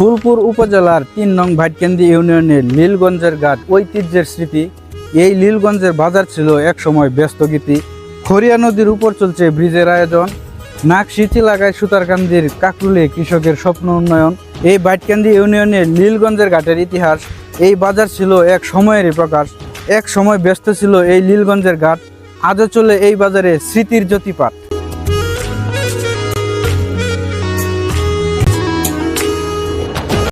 ফুলপুর উপজেলার ৩ নং ভাটকেন্দি ইউনিয়নের লীলগঞ্জের ঘাট ঐতিহ্যের স্মৃতি। এই লীলগঞ্জের বাজার ছিল এক সময় ব্যস্তগীতি। খরিয়া নদীর উপর চলছে ব্রিজের আয়োজন। নাকশিচি লাগায় সুতারকান্দির কাকরুলে কৃষকের স্বপ্ন উন্নয়ন। এই ভাটকেন্দি ইউনিয়নের লীলগঞ্জের ঘাটের ইতিহাস। এই বাজার ছিল এক সময়েরই প্রকাশ। এক সময় ব্যস্ত ছিল এই লীলগঞ্জের ঘাট। আজও চলে এই বাজারে স্মৃতির জ্যোতিপাত।